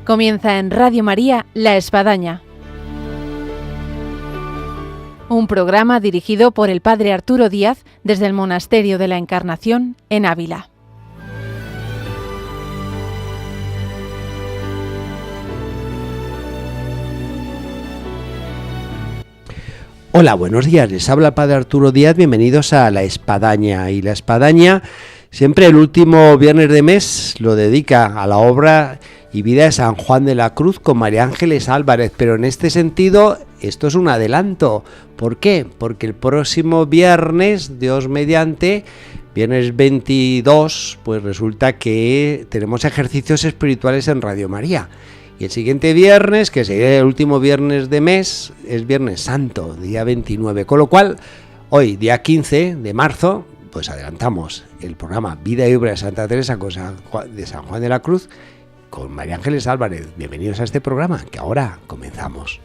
Comienza en Radio María La Espadaña, un programa dirigido por el Padre Arturo Díaz desde el Monasterio de la Encarnación en Ávila. Hola, buenos días, les habla el Padre Arturo Díaz, bienvenidos a La Espadaña. Y La Espadaña, siempre el último viernes de mes, lo dedica a la obra y vida de San Juan de la Cruz con María Ángeles Álvarez, pero en este sentido esto es un adelanto. ¿Por qué? Porque el próximo viernes, Dios mediante, viernes 22, pues resulta que tenemos ejercicios espirituales en Radio María. Y el siguiente viernes, que sería el último viernes de mes, es Viernes Santo, día 29. Con lo cual, hoy, día 15 de marzo, pues adelantamos el programa Vida y Obra de Santa Teresa de San Juan de la Cruz con María Ángeles Álvarez. Bienvenidos a este programa, que ahora comenzamos.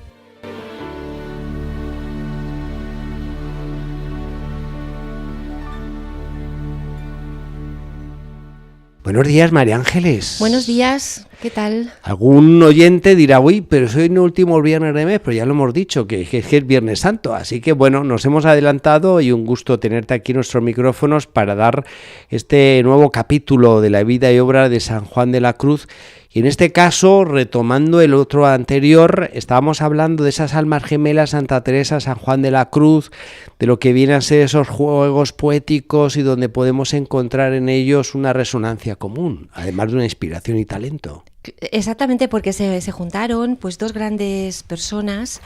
Buenos días, María Ángeles. Buenos días, ¿qué tal? Algún oyente dirá, uy, pero soy el último viernes de mes, pero ya lo hemos dicho, que es Viernes Santo. Así que bueno, nos hemos adelantado y un gusto tenerte aquí en nuestros micrófonos para dar este nuevo capítulo de la vida y obra de San Juan de la Cruz. Y en este caso, retomando el otro anterior, estábamos hablando de esas almas gemelas, Santa Teresa, San Juan de la Cruz, de lo que vienen a ser esos juegos poéticos y donde podemos encontrar en ellos una resonancia común, además de una inspiración y talento. Exactamente, porque se juntaron pues dos grandes personas,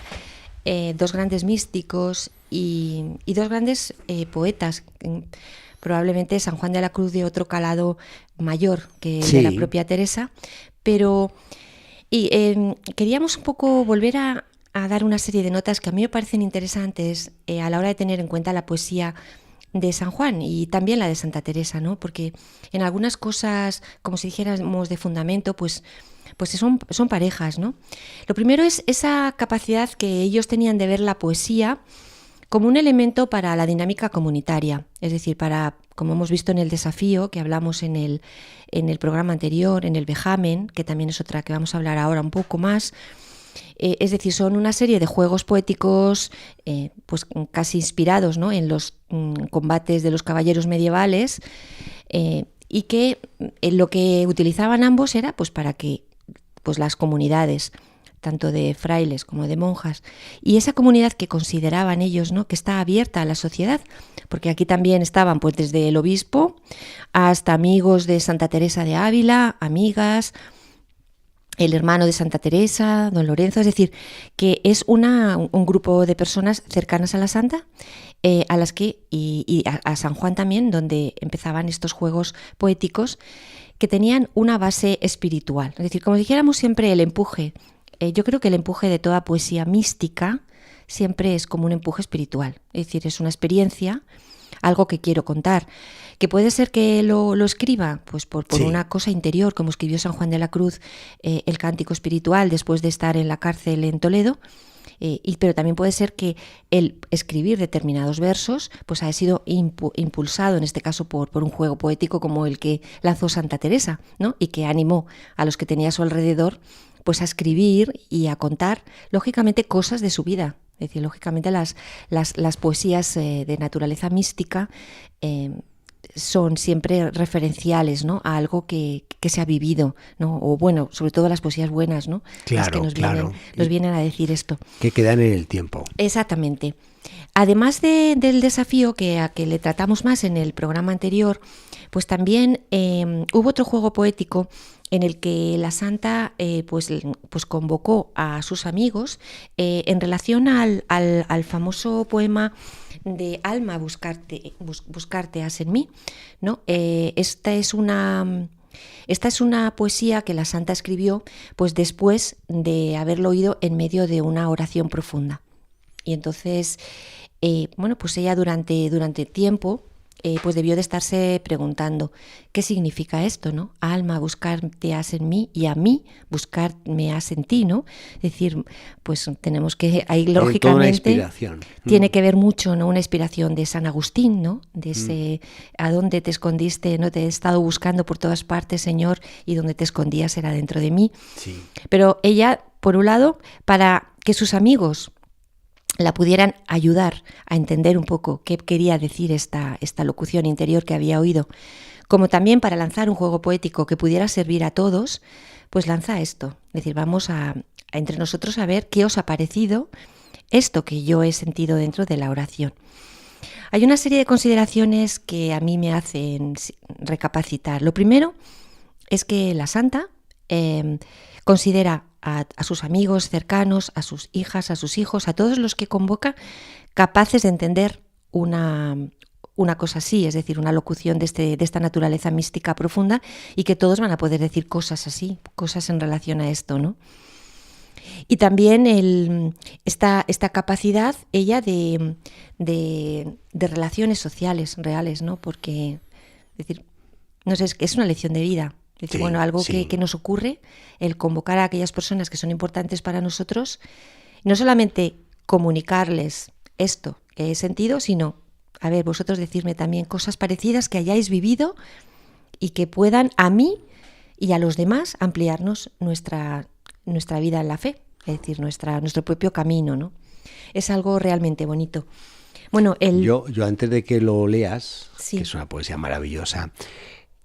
dos grandes místicos y dos grandes poetas. Probablemente San Juan de la Cruz de otro calado mayor que el de la propia Teresa, pero queríamos un poco volver a dar una serie de notas que a mí me parecen interesantes a la hora de tener en cuenta la poesía de San Juan y también la de Santa Teresa, ¿no? Porque en algunas cosas, como si dijéramos de fundamento, pues son parejas, ¿no? Lo primero es esa capacidad que ellos tenían de ver la poesía como un elemento para la dinámica comunitaria, es decir, para, como hemos visto en el desafío que hablamos en el programa anterior, en el vejamen, que también es otra que vamos a hablar ahora un poco más, es decir, son una serie de juegos poéticos pues casi inspirados, ¿no?, en los combates de los caballeros medievales y que lo que utilizaban ambos era pues para que pues las comunidades, tanto de frailes como de monjas, y esa comunidad que consideraban ellos, ¿no?, que está abierta a la sociedad, porque aquí también estaban pues desde el obispo hasta amigos de Santa Teresa de Ávila, amigas, el hermano de Santa Teresa, don Lorenzo, es decir, que es un grupo de personas cercanas a la santa, a las que, y a San Juan también, donde empezaban estos juegos poéticos que tenían una base espiritual. Es decir, como dijéramos siempre, el empuje. Yo creo que el empuje de toda poesía mística siempre es como un empuje espiritual, es decir, es una experiencia, algo que quiero contar, que puede ser que lo escriba pues por una cosa interior, como escribió San Juan de la Cruz el cántico espiritual después de estar en la cárcel en Toledo, pero también puede ser que el escribir determinados versos pues haya sido impulsado, en este caso por un juego poético como el que lanzó Santa Teresa, ¿no?, y que animó a los que tenía a su alrededor pues a escribir y a contar, lógicamente, cosas de su vida. Es decir, lógicamente las poesías de naturaleza mística son siempre referenciales, ¿no?, a algo que se ha vivido, ¿no?, o bueno, sobre todo las poesías buenas, ¿no?, las que nos vienen a decir esto. Que quedan en el tiempo. Exactamente. Además del desafío a que le tratamos más en el programa anterior, pues también hubo otro juego poético en el que la santa pues convocó a sus amigos en relación al famoso poema de Alma, buscarte has en mí, ¿no? Esta es una poesía que la santa escribió pues después de haberlo oído en medio de una oración profunda. Y entonces, pues ella durante tiempo pues debió de estarse preguntando qué significa esto, ¿no? Alma, buscarte has en mí, y a mí buscarme has en ti, ¿no? Es decir, pues tenemos que, ahí lógicamente toda una inspiración. Tiene que ver mucho, ¿no? Una inspiración de San Agustín, ¿no? De ese a dónde te escondiste, no te he estado buscando por todas partes, Señor, y donde te escondías era dentro de mí. Sí. Pero ella, por un lado, para que sus amigos la pudieran ayudar a entender un poco qué quería decir esta locución interior que había oído, como también para lanzar un juego poético que pudiera servir a todos, pues lanza esto. Es decir, vamos a entre nosotros a ver qué os ha parecido esto que yo he sentido dentro de la oración. Hay una serie de consideraciones que a mí me hacen recapacitar. Lo primero es que la santa considera a sus amigos cercanos, a sus hijas, a sus hijos, a todos los que convoca, capaces de entender una cosa así, es decir, una locución de esta naturaleza mística profunda, y que todos van a poder decir cosas así, cosas en relación a esto, ¿no? Y también esta capacidad, ella, de relaciones sociales reales, ¿no? Porque, es decir, no sé, es una lección de vida. Es decir, Sí, bueno, algo sí. que nos ocurre, el convocar a aquellas personas que son importantes para nosotros, no solamente comunicarles esto que he sentido, sino, a ver, vosotros decirme también cosas parecidas que hayáis vivido y que puedan a mí y a los demás ampliarnos nuestra vida en la fe, es decir, nuestro propio camino, ¿no? Es algo realmente bonito. Bueno, Yo antes de que lo leas, Sí. que es una poesía maravillosa,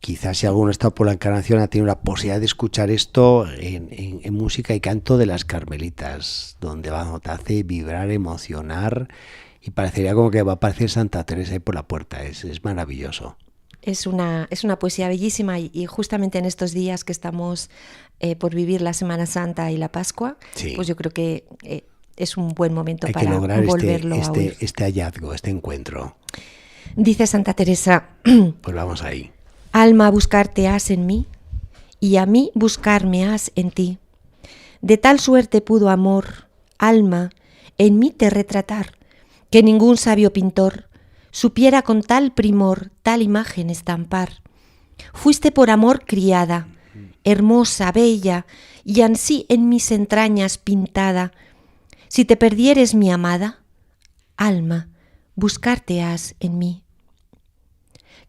quizás si alguno está por la Encarnación ha tenido la posibilidad de escuchar esto en música y canto de las Carmelitas, donde te hace vibrar, emocionar, y parecería como que va a aparecer Santa Teresa ahí por la puerta. Es maravilloso. Es una poesía bellísima, y justamente en estos días que estamos por vivir la Semana Santa y la Pascua, Sí. pues yo creo que es un buen momento Hay que para lograr volverlo a oír. este hallazgo, este encuentro. Dice Santa Teresa: Pues vamos ahí. Alma, buscarte has en mí, y a mí buscarme has en ti. De tal suerte pudo amor, alma, en mí te retratar, que ningún sabio pintor supiera con tal primor tal imagen estampar. Fuiste por amor criada, hermosa, bella, y ansí en mis entrañas pintada. Si te perdieres, mi amada, alma, buscarte has en mí.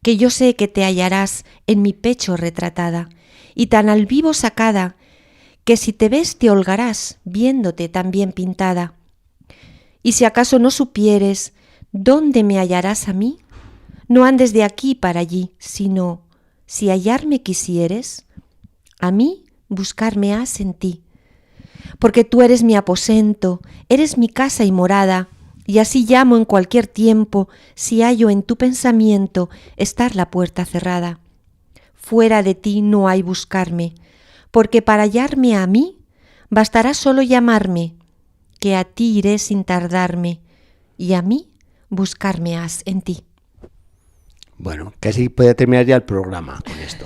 Que yo sé que te hallarás en mi pecho retratada, y tan al vivo sacada, que si te ves te holgarás viéndote tan bien pintada. Y si acaso no supieres dónde me hallarás a mí, no andes de aquí para allí, sino, si hallarme quisieres, a mí buscarme has en ti. Porque tú eres mi aposento, eres mi casa y morada, y así llamo en cualquier tiempo, si hallo en tu pensamiento estar la puerta cerrada. Fuera de ti no hay buscarme, porque para hallarme a mí bastará solo llamarme, que a ti iré sin tardarme, y a mí buscarme has en ti. Bueno, casi puede terminar ya el programa con esto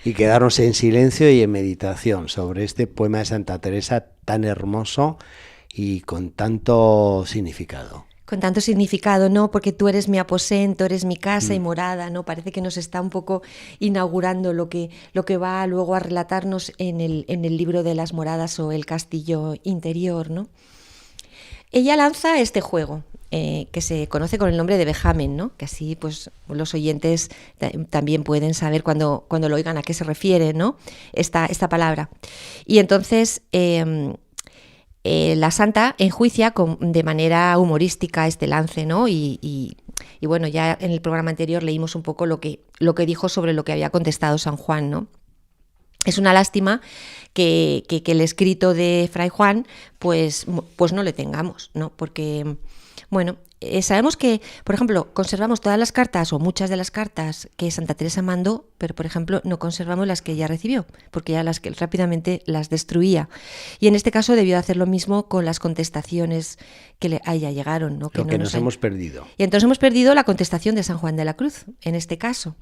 y quedarnos en silencio y en meditación sobre este poema de Santa Teresa tan hermoso y con tanto significado. Con tanto significado, ¿no? Porque tú eres mi aposento, eres mi casa y morada, ¿no? Parece que nos está un poco inaugurando lo que va luego a relatarnos en el libro de las moradas o el castillo interior, ¿no? Ella lanza este juego, que se conoce con el nombre de vejamen, ¿no? Que así pues los oyentes también pueden saber cuando lo oigan a qué se refiere, ¿no? Esta palabra. Y entonces la santa enjuicia de manera humorística este lance, ¿no? Y bueno, ya en el programa anterior leímos un poco lo que dijo sobre lo que había contestado San Juan, ¿no? Es una lástima que el escrito de Fray Juan pues no le tengamos, ¿no? Porque, bueno, sabemos que, por ejemplo, conservamos todas las cartas o muchas de las cartas que Santa Teresa mandó, pero, por ejemplo, no conservamos las que ella recibió, porque ella rápidamente las destruía. Y en este caso debió hacer lo mismo con las contestaciones que a ella llegaron, ¿no? Lo que nos hemos perdido. Y entonces hemos perdido la contestación de San Juan de la Cruz, en este caso.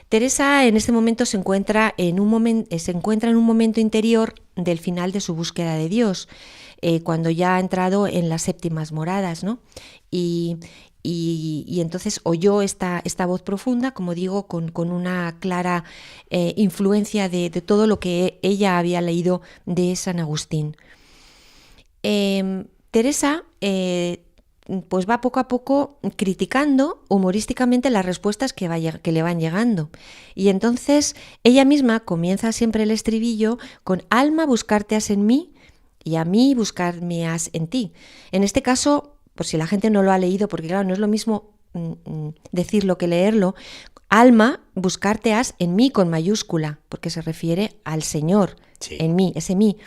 Teresa en este momento se encuentra en un momento interior del final de su búsqueda de Dios, cuando ya ha entrado en las séptimas moradas, ¿no? Y y entonces oyó esta voz profunda, como digo, con una clara influencia de todo lo que ella había leído de San Agustín. Teresa pues va poco a poco criticando humorísticamente las respuestas que le van llegando. Y entonces ella misma comienza siempre el estribillo con: alma, buscarte has en mí, y a mí buscarme has en ti. En este caso, por si la gente no lo ha leído, porque claro, no es lo mismo decirlo que leerlo, alma, buscarte has en mí con mayúscula, porque se refiere al Señor, sí, en mí, ese mí.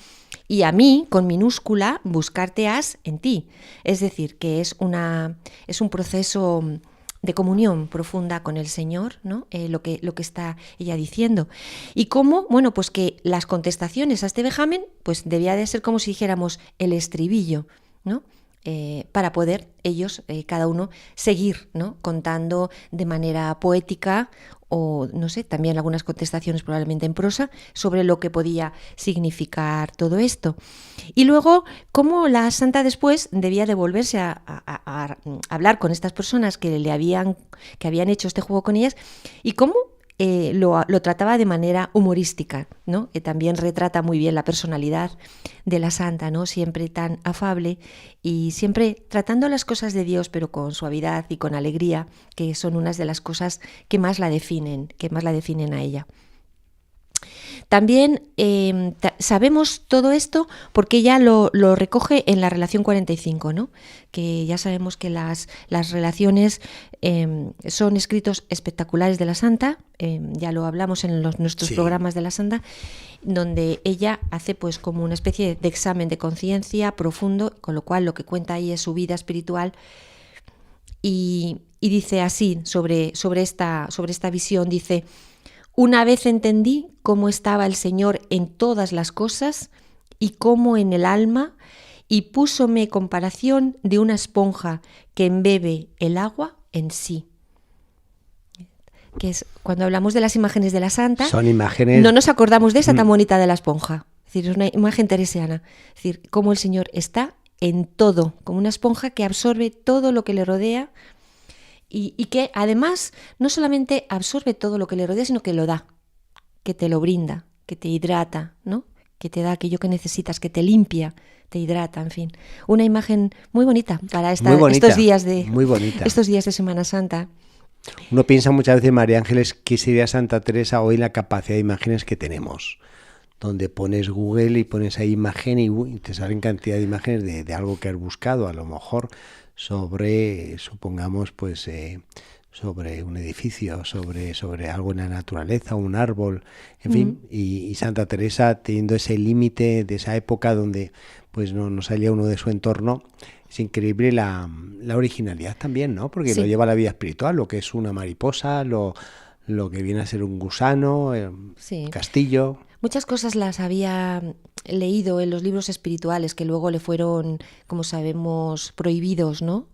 Y a mí, con minúscula, buscarte has en ti. Es decir, que es un proceso de comunión profunda con el Señor, ¿no? Lo que está ella diciendo. Y cómo, bueno, pues que las contestaciones a este vejamen, pues debía de ser como si dijéramos el estribillo, ¿no? Para poder ellos, cada uno, seguir, ¿no? Contando de manera poética o, no sé, también algunas contestaciones probablemente en prosa sobre lo que podía significar todo esto. Y luego, cómo la santa después debía de volverse a hablar con estas personas que habían hecho este juego con ellas, y cómo lo trataba de manera humorística, ¿no? Que también retrata muy bien la personalidad de la santa, ¿no? Siempre tan afable y siempre tratando las cosas de Dios, pero con suavidad y con alegría, que son unas de las cosas que más la definen a ella. También sabemos todo esto porque ella lo recoge en la relación 45, ¿no? Que ya sabemos que las relaciones son escritos espectaculares de la santa, ya lo hablamos en nuestros programas de la santa, donde ella hace pues como una especie de examen de conciencia profundo, con lo cual lo que cuenta ahí es su vida espiritual, y dice así sobre esta visión, dice: una vez entendí cómo estaba el Señor en todas las cosas y cómo en el alma, y púsome comparación de una esponja que embebe el agua en sí. Que es cuando hablamos de las imágenes de la santa, son imágenes, no nos acordamos de esa tan bonita de la esponja. Es decir, es una imagen teresiana. Es decir, cómo el Señor está en todo, como una esponja que absorbe todo lo que le rodea. Y que además no solamente absorbe todo lo que le rodea, sino que lo da, que te lo brinda, que te hidrata, ¿no? Que te da aquello que necesitas, que te limpia, te hidrata, en fin. Una imagen muy bonita para estos días de Semana Santa. Uno piensa muchas veces, María Ángeles, que sería Santa Teresa hoy la capacidad de imágenes que tenemos, donde pones Google y pones ahí imagen y te salen cantidad de imágenes de algo que has buscado, a lo mejor sobre, supongamos, pues sobre un edificio, sobre algo en la naturaleza, un árbol, en fin, y Santa Teresa, teniendo ese límite de esa época donde pues no salía uno de su entorno, es increíble la originalidad también, ¿no? Porque lo lleva a la vida espiritual, lo que es una mariposa, lo que viene a ser un gusano, castillo. Muchas cosas las había leído en los libros espirituales que luego le fueron, como sabemos, prohibidos, ¿no?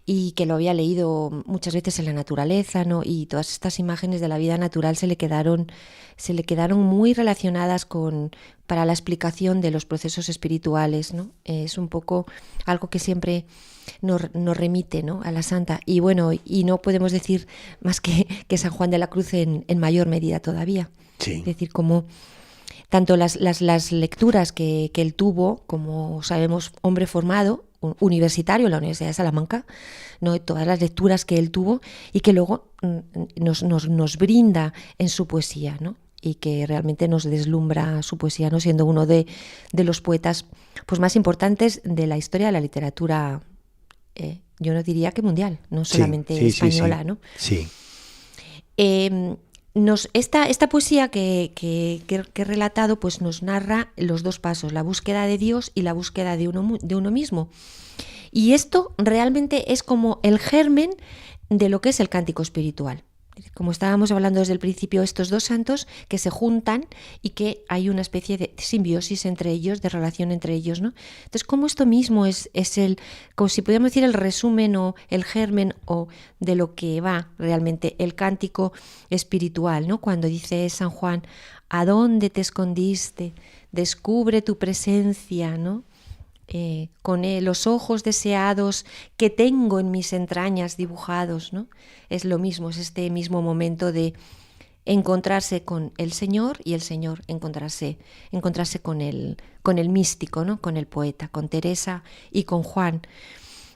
Y que lo había leído muchas veces en la naturaleza, ¿no? Y todas estas imágenes de la vida natural se le quedaron muy relacionadas para la explicación de los procesos espirituales, ¿no? Es un poco algo que siempre nos remite, ¿no? A la santa. Y bueno, y no podemos decir más que San Juan de la Cruz en mayor medida todavía. Sí. Es decir, como tanto las lecturas que él tuvo, como sabemos, hombre formado, universitario en la Universidad de Salamanca, ¿no? Todas las lecturas que él tuvo y que luego nos brinda en su poesía, ¿no? Y que realmente nos deslumbra su poesía, ¿no? Siendo uno de los poetas pues más importantes de la historia de la literatura, yo no diría que mundial, no solamente española, ¿no? Sí. Esta poesía que he relatado pues nos narra los dos pasos, la búsqueda de Dios y la búsqueda de uno mismo. Y esto realmente es como el germen de lo que es el cántico espiritual. Como estábamos hablando desde el principio, estos dos santos que se juntan y que hay una especie de simbiosis entre ellos, de relación entre ellos, ¿no? Entonces, como esto mismo es como si pudiéramos decir el resumen o el germen o de lo que va realmente el cántico espiritual, ¿no? Cuando dice San Juan: ¿a dónde te escondiste? Descubre tu presencia, ¿no? con los ojos deseados que tengo en mis entrañas dibujados, ¿no? Es lo mismo, es este mismo momento de encontrarse con el Señor y el Señor encontrarse con el místico, ¿no? Con el poeta, con Teresa y con Juan.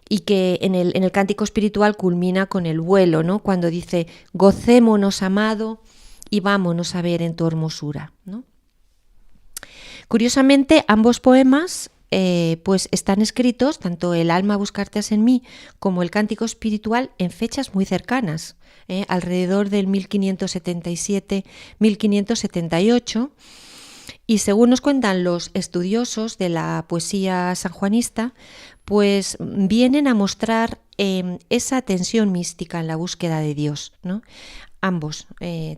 Y que en el cántico espiritual culmina con el vuelo, ¿no? Cuando dice, gocémonos, amado, y vámonos a ver en tu hermosura, ¿no? Curiosamente, ambos poemas pues están escritos, tanto el Alma buscartas en mí como el Cántico espiritual, en fechas muy cercanas, alrededor del 1577-1578, y según nos cuentan los estudiosos de la poesía sanjuanista, pues vienen a mostrar esa tensión mística en la búsqueda de Dios, ¿no? Ambos,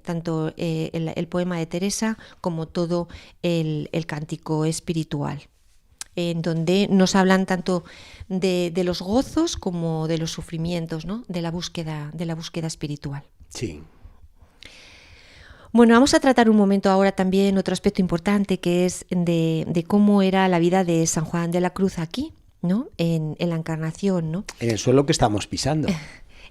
tanto el poema de Teresa como todo el cántico espiritual, en donde nos hablan tanto de los gozos como de los sufrimientos, ¿no? de la búsqueda espiritual. Sí. Bueno, vamos a tratar un momento ahora también otro aspecto importante, que es de cómo era la vida de San Juan de la Cruz aquí, ¿no? En la Encarnación, ¿no? En el suelo que estamos pisando.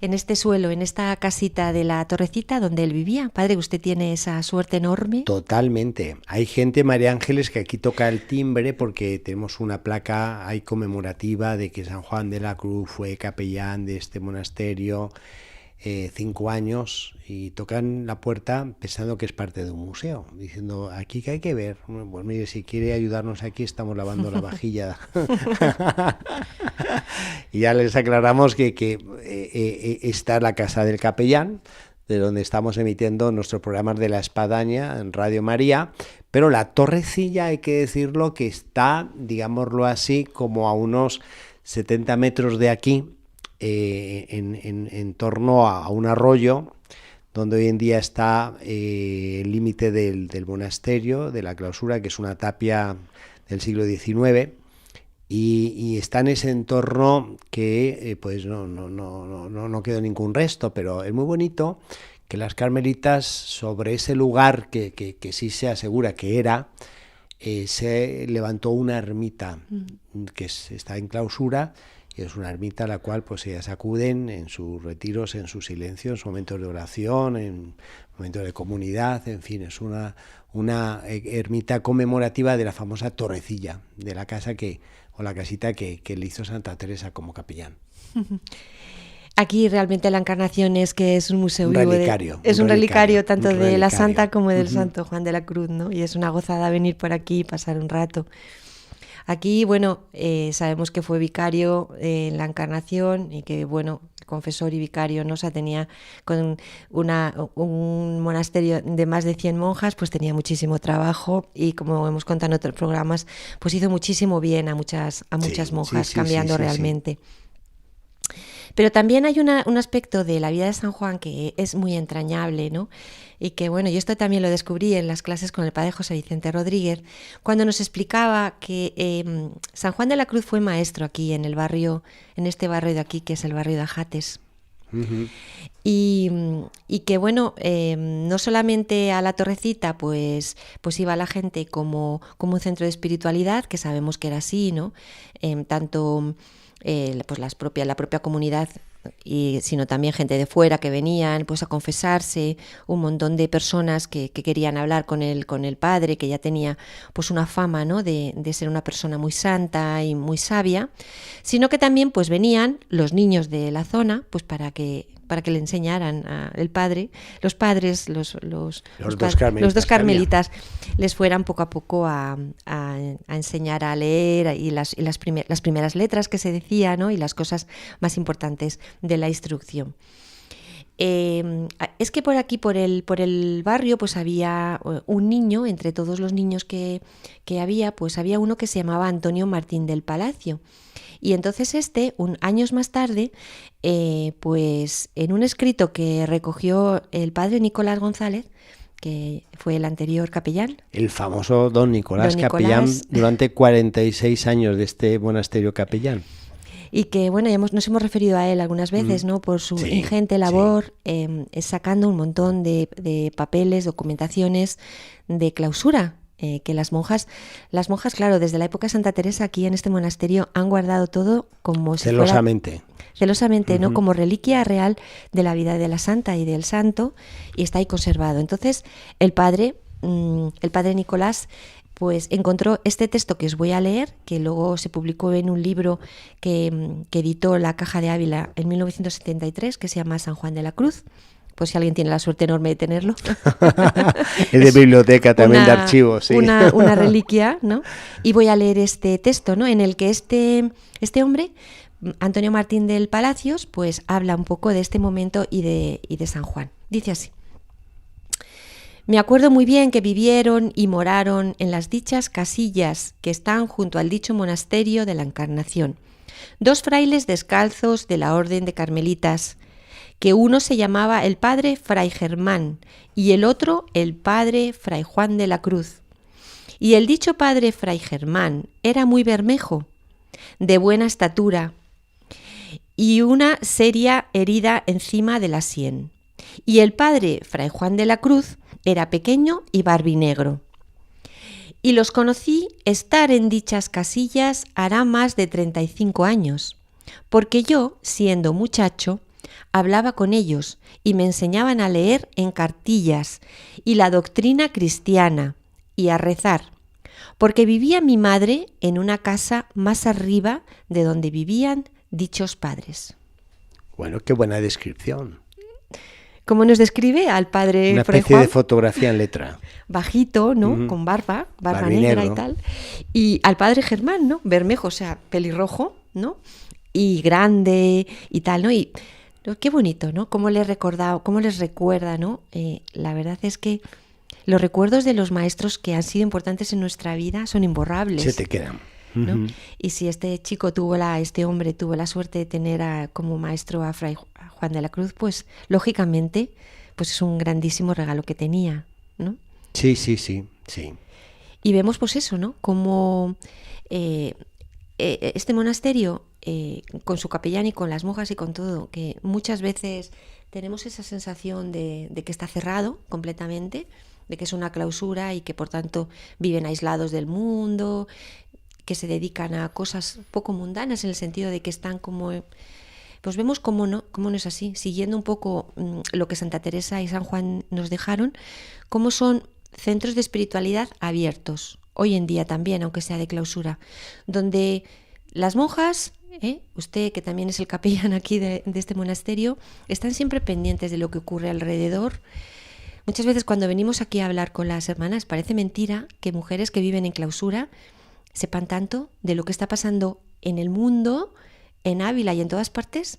En este suelo, en esta casita de la Torrecita donde él vivía. Padre, usted tiene esa suerte enorme. Totalmente. Hay gente, María Ángeles, que aquí toca el timbre porque tenemos una placa ahí conmemorativa de que San Juan de la Cruz fue capellán de este monasterio 5 años, y tocan la puerta pensando que es parte de un museo, diciendo, aquí que hay que ver. Pues mire, si quiere ayudarnos aquí, estamos lavando la vajilla. Y ya les aclaramos que está la casa del capellán, de donde estamos emitiendo nuestros programas de La Espadaña en Radio María, pero la torrecilla, hay que decirlo, que está, digámoslo así, como a unos 70 metros de aquí, en torno a un arroyo, donde hoy en día está el límite del monasterio, de la clausura, que es una tapia del siglo XIX, y está en ese entorno que pues no quedó ningún resto, pero es muy bonito que las carmelitas, sobre ese lugar que sí se asegura que era, se levantó una ermita que está en clausura. Y es una ermita a la cual pues ellas acuden en sus retiros, en su silencio, en sus momentos de oración, en momentos de comunidad, en fin, es una ermita conmemorativa de la famosa torrecilla, de la casa o la casita que le hizo Santa Teresa como capellán. Aquí realmente la Encarnación es que es un museo un vivo. Relicario, Es un relicario tanto de la Santa como del uh-huh. Santo Juan de la Cruz, ¿no? Y es una gozada venir por aquí y pasar un rato. Aquí, bueno, sabemos que fue vicario en la Encarnación y que, bueno, confesor y vicario, ¿no? O sea, tenía con un monasterio de más de 100 monjas, pues tenía muchísimo trabajo y, como hemos contado en otros programas, pues hizo muchísimo bien a muchas monjas, cambiando realmente. Sí. Pero también hay un aspecto de la vida de San Juan que es muy entrañable, ¿no? Y que, bueno, yo esto también lo descubrí en las clases con el padre José Vicente Rodríguez, cuando nos explicaba que San Juan de la Cruz fue maestro aquí en este barrio de aquí, que es el barrio de Ajates. Uh-huh. Y que, bueno, no solamente a la Torrecita pues iba la gente como un centro de espiritualidad, que sabemos que era así, ¿no? Tanto pues la propia comunidad, sino también gente de fuera que venían pues a confesarse, un montón de personas que querían hablar con el padre, que ya tenía pues una fama, ¿no? de ser una persona muy santa y muy sabia, sino que también pues venían los niños de la zona pues para que le enseñaran al padre, los padres, los dos carmelitas les fueran poco a poco a enseñar a leer y las primeras letras que se decía, ¿no? Y las cosas más importantes de la instrucción. Es que por aquí, por el barrio, pues había un niño, entre todos los niños que había, pues había uno que se llamaba Antonio Martín del Palacio. Y entonces años más tarde, pues en un escrito que recogió el padre Nicolás González, que fue el anterior capellán. El famoso don Nicolás capellán durante 46 años de este monasterio capellán. Y que, bueno, nos hemos referido a él algunas veces, ¿no? Por su ingente labor, sacando un montón de papeles, documentaciones de clausura que las monjas, claro, desde la época de Santa Teresa aquí en este monasterio han guardado todo como si celosamente. Celosamente, ¿no? Como reliquia real de la vida de la santa y del santo, y está ahí conservado. Entonces, el padre Nicolás pues encontró este texto que os voy a leer, que luego se publicó en un libro que editó la Caja de Ávila en 1973, que se llama San Juan de la Cruz. Pues si alguien tiene la suerte enorme de tenerlo. Es de biblioteca también, de archivos, sí. Una reliquia, ¿no? Y voy a leer este texto, ¿no? En el que este hombre, Antonio Martín del Palacios, pues habla un poco de este momento y de San Juan. Dice así: me acuerdo muy bien que vivieron y moraron en las dichas casillas que están junto al dicho monasterio de la Encarnación 2 frailes descalzos de la orden de carmelitas, que uno se llamaba el padre Fray Germán y el otro el padre Fray Juan de la Cruz. Y el dicho padre Fray Germán era muy bermejo, de buena estatura y una seria herida encima de la sien. Y el padre Fray Juan de la Cruz era pequeño y barbinegro. Y los conocí estar en dichas casillas hará más de 35 años, porque yo, siendo muchacho, hablaba con ellos y me enseñaban a leer en cartillas y la doctrina cristiana y a rezar, porque vivía mi madre en una casa más arriba de donde vivían dichos padres. Bueno, qué buena descripción. ¿Cómo nos describe al padre Una Fray especie Juan? de fotografía en letra. Bajito, ¿no? Con barba negra y tal. Y al padre Germán, ¿no? Bermejo, o sea, pelirrojo, ¿no? Y grande y tal, ¿no? Y qué bonito, ¿no? Cómo les recuerda, ¿no? La verdad es que los recuerdos de los maestros que han sido importantes en nuestra vida son imborrables. Se te quedan. ¿No? Y si este hombre tuvo la suerte de tener como maestro a Fray Juan de la Cruz, pues lógicamente pues es un grandísimo regalo que tenía, ¿no? Sí. Y vemos pues eso, ¿no? Como este monasterio, con su capellán y con las monjas y con todo, que muchas veces tenemos esa sensación de que está cerrado completamente, de que es una clausura y que por tanto viven aislados del mundo, que se dedican a cosas poco mundanas en el sentido de que están como... Pues vemos cómo no es así, siguiendo un poco lo que Santa Teresa y San Juan nos dejaron, cómo son centros de espiritualidad abiertos, hoy en día también, aunque sea de clausura, donde las monjas, usted que también es el capellán aquí de este monasterio, están siempre pendientes de lo que ocurre alrededor. Muchas veces cuando venimos aquí a hablar con las hermanas parece mentira que mujeres que viven en clausura sepan tanto de lo que está pasando en el mundo, en Ávila y en todas partes,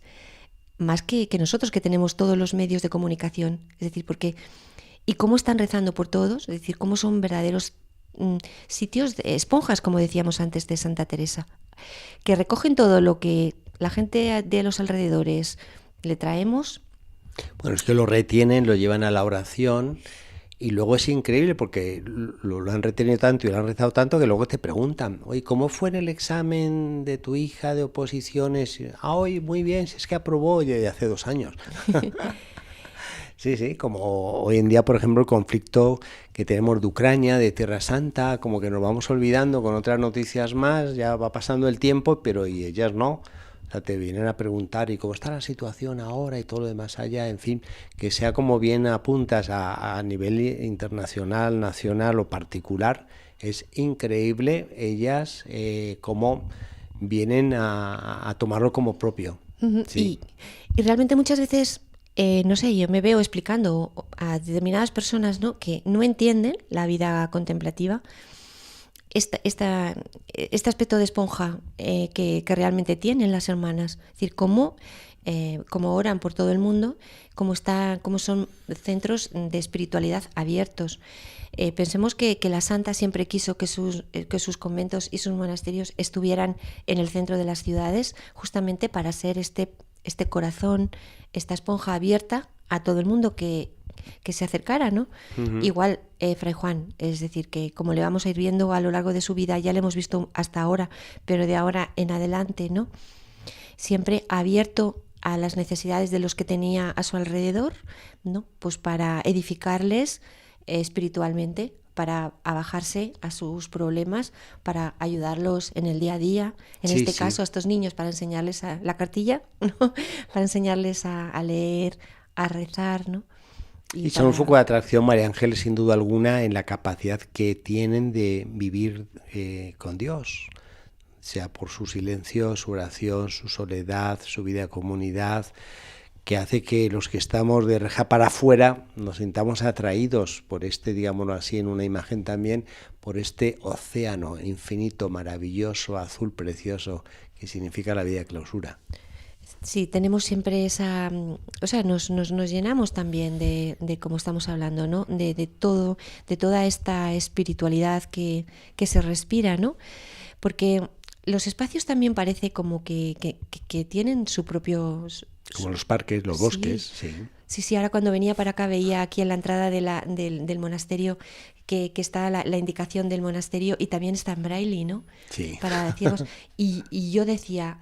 más que nosotros que tenemos todos los medios de comunicación. Es decir, y cómo están rezando por todos, es decir, cómo son verdaderos sitios de esponjas, como decíamos antes de Santa Teresa, que recogen todo lo que la gente de los alrededores le traemos. Bueno, es que lo retienen, lo llevan a la oración. Y luego es increíble porque lo han retenido tanto y lo han rezado tanto que luego te preguntan, oye, ¿cómo fue en el examen de tu hija de oposiciones? Oye, muy bien, si es que aprobó ya de hace 2 años. Sí, como hoy en día, por ejemplo, el conflicto que tenemos de Ucrania, de Tierra Santa, como que nos vamos olvidando con otras noticias más, ya va pasando el tiempo, pero y ellas no. O sea, te vienen a preguntar, ¿y cómo está la situación ahora? Y todo lo demás allá, en fin, que sea como bien apuntas a nivel internacional, nacional o particular, es increíble ellas cómo vienen a tomarlo como propio. Sí. Y realmente muchas veces, no sé, yo me veo explicando a determinadas personas, ¿no?, que no entienden la vida contemplativa, este aspecto de esponja que realmente tienen las hermanas, es decir, cómo oran por todo el mundo, cómo son centros de espiritualidad abiertos. Pensemos que la Santa siempre quiso que sus conventos y sus monasterios estuvieran en el centro de las ciudades, justamente para ser este corazón, esta esponja abierta a todo el mundo que se acercara, ¿no? Uh-huh. Igual Fray Juan, es decir, que como le vamos a ir viendo a lo largo de su vida, ya le hemos visto hasta ahora, pero de ahora en adelante, ¿no? Siempre abierto a las necesidades de los que tenía a su alrededor, ¿no? Pues para edificarles espiritualmente, para abajarse a sus problemas, para ayudarlos en el día a día, caso a estos niños, para enseñarles la cartilla, ¿no? Para enseñarles a leer, a rezar, ¿no? Y son un foco de atracción, María Ángeles, sin duda alguna, en la capacidad que tienen de vivir con Dios, sea por su silencio, su oración, su soledad, su vida de comunidad, que hace que los que estamos de reja para afuera nos sintamos atraídos por digámoslo así, en una imagen también, por este océano infinito, maravilloso, azul, precioso, que significa la vida de clausura. Sí, tenemos siempre esa, o sea, nos llenamos también de como estamos hablando, ¿no? De todo, de toda esta espiritualidad que se respira, ¿no? Porque los espacios también parece como que tienen su propio... Como los parques, los bosques, sí. Sí, ahora cuando venía para acá veía aquí en la entrada del monasterio que está la indicación del monasterio y también está en braille, ¿no? Sí. Para ciegos. Y yo decía...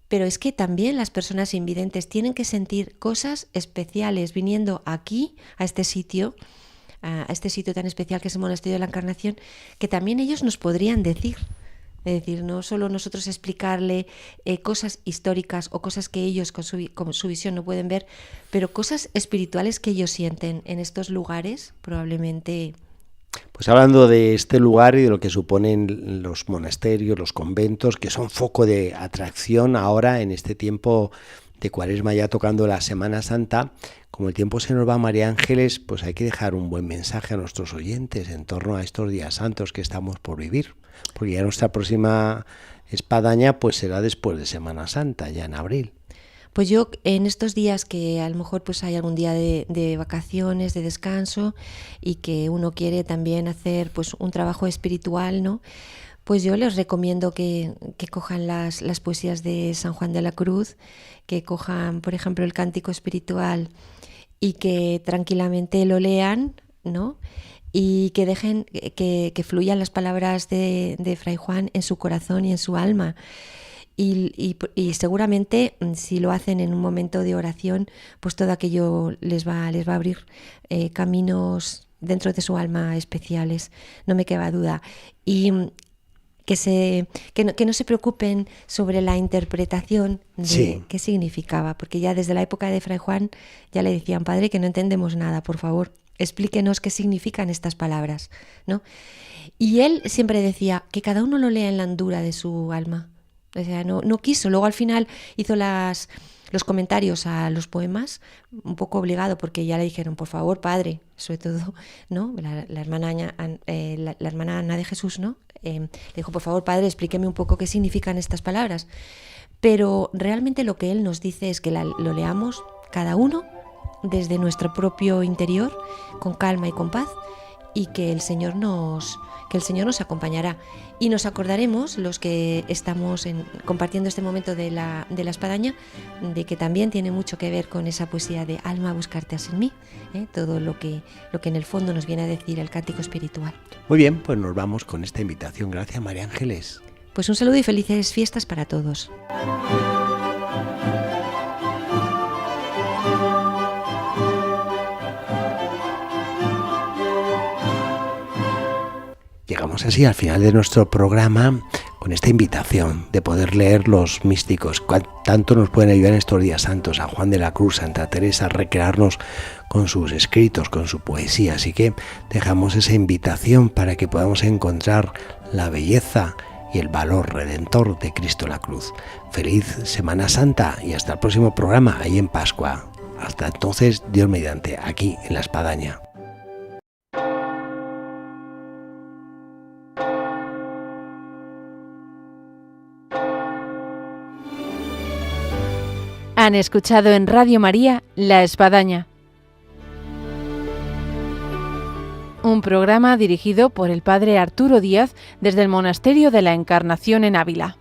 Pero es que también las personas invidentes tienen que sentir cosas especiales viniendo aquí, a este sitio tan especial que es el Monasterio de la Encarnación, que también ellos nos podrían decir. Es decir, no solo nosotros explicarle cosas históricas o cosas que ellos con su visión no pueden ver, pero cosas espirituales que ellos sienten en estos lugares, probablemente... Pues hablando de este lugar y de lo que suponen los monasterios, los conventos, que son foco de atracción ahora en este tiempo de Cuaresma, ya tocando la Semana Santa, como el tiempo se nos va, María Ángeles, pues hay que dejar un buen mensaje a nuestros oyentes en torno a estos días santos que estamos por vivir, porque ya nuestra próxima espadaña pues será después de Semana Santa, ya en abril. Pues yo en estos días que a lo mejor pues hay algún día de vacaciones, de descanso y que uno quiere también hacer pues un trabajo espiritual, ¿no? Pues yo les recomiendo que cojan las poesías de San Juan de la Cruz, que cojan, por ejemplo, el Cántico Espiritual y que tranquilamente lo lean, ¿no? Y que dejen que fluyan las palabras de Fray Juan en su corazón y en su alma. Y seguramente si lo hacen en un momento de oración, pues todo aquello les va a abrir caminos dentro de su alma especiales, no me queda duda. Y que no se preocupen sobre la interpretación de qué significaba, porque ya desde la época de Fray Juan ya le decían: padre, que no entendemos nada, por favor, explíquenos qué significan estas palabras, ¿no? Y él siempre decía que cada uno lo lea en la hondura de su alma. O sea, no quiso. Luego al final hizo los comentarios a los poemas, un poco obligado, porque ya le dijeron: por favor, padre, sobre todo, ¿no? La hermana Ana de Jesús, ¿no? Le dijo: por favor, padre, explíqueme un poco qué significan estas palabras. Pero realmente lo que él nos dice es que lo leamos cada uno desde nuestro propio interior, con calma y con paz, y que el Señor nos acompañará. Y nos acordaremos, los que estamos compartiendo este momento de la espadaña, de que también tiene mucho que ver con esa poesía de alma, buscarte has en mí, todo lo que en el fondo nos viene a decir el cántico espiritual. Muy bien, pues nos vamos con esta invitación. Gracias, María Ángeles. Pues un saludo y felices fiestas para todos. Llegamos así al final de nuestro programa con esta invitación de poder leer los místicos. Tanto nos pueden ayudar en estos días santos, San Juan de la Cruz, Santa Teresa, a recrearnos con sus escritos, con su poesía. Así que dejamos esa invitación para que podamos encontrar la belleza y el valor redentor de Cristo en la cruz. Feliz Semana Santa y hasta el próximo programa, ahí en Pascua. Hasta entonces, Dios mediante, aquí en La Espadaña. Han escuchado en Radio María La Espadaña, un programa dirigido por el padre Arturo Díaz desde el Monasterio de la Encarnación en Ávila.